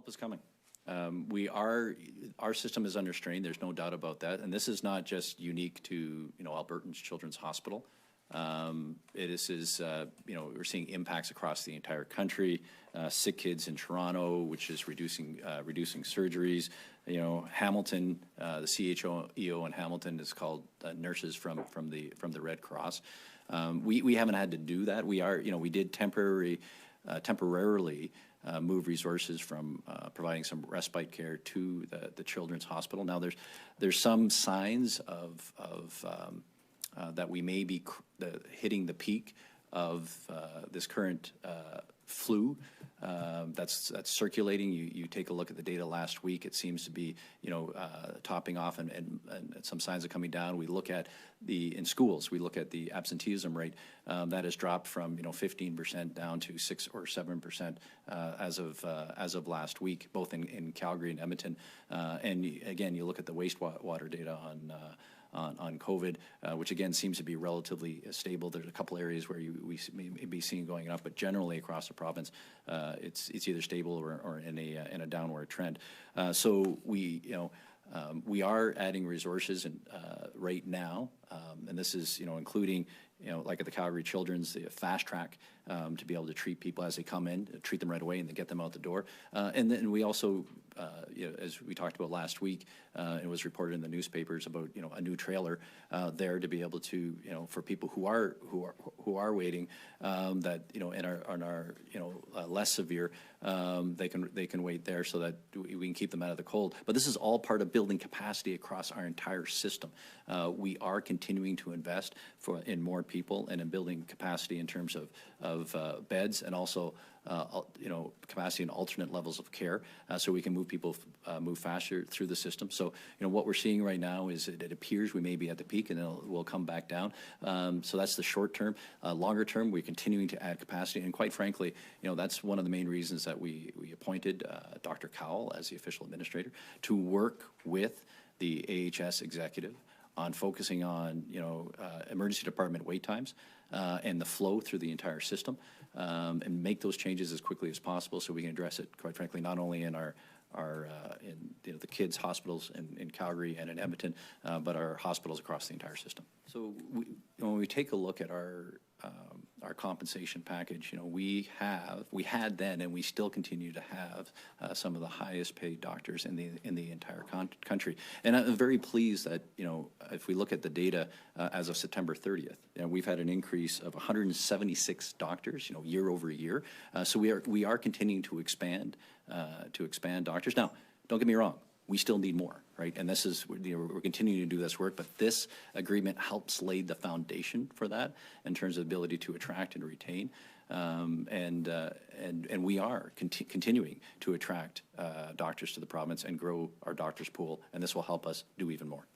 help is coming. Our system is under strain. There's no doubt about that. And this is not just unique to, Albertans Children's Hospital. We're seeing impacts across the entire country. Sick kids in Toronto, which is reducing surgeries. Hamilton, the CHEO in Hamilton is called nurses from the Red Cross. We haven't had to do that. We did temporarily move resources from providing some respite care to the Children's Hospital. Now there's some signs of that we may be hitting the peak of this current flu that's circulating. You take a look at the data last week. It seems to be topping off and some signs are coming down. We look at in schools. We look at the absenteeism rate that has dropped from 15% down to 6 or 7% as of last week, both in Calgary and Edmonton. And again, you look at the wastewater data on COVID, which again seems to be relatively stable. There's a couple areas where we may be seeing going up, but generally across the province, it's either stable or in a downward trend. So we are adding resources right now, and this is including like at the Calgary Children's, the fast track to be able to treat people as they come in, treat them right away, and then get them out the door. And then we also, as we talked about last week, it was reported in the newspapers about a new trailer there to be able to for people who are waiting that and are less severe, they can wait there so that we can keep them out of the cold. But this is all part of building capacity across our entire system. We are continuing to invest in more people and in building capacity in terms of beds and also capacity and alternate levels of care, so we can move people move faster through the system. So what we're seeing right now is it appears we may be at the peak and then we'll come back down. So that's the short term. Longer term, we're continuing to add capacity, and quite frankly, that's one of the main reasons that we appointed Dr. Cowell as the official administrator to work with the AHS executive on focusing on emergency department wait times and the flow through the entire system, and make those changes as quickly as possible so we can address it, quite frankly, not only in the kids' hospitals in Calgary and in Edmonton, but our hospitals across the entire system. So when we take a look at our compensation package, we had then, and we still continue to have some of the highest paid doctors in the entire country. And I'm very pleased that if we look at the data as of September 30th, we've had an increase of 176 doctors, year over year. So we are continuing to expand doctors. Now, don't get me wrong, we still need more, right? And this is, we're continuing to do this work, but this agreement helps lay the foundation for that in terms of ability to attract and retain. And we are continuing to attract doctors to the province and grow our doctors pool, and this will help us do even more.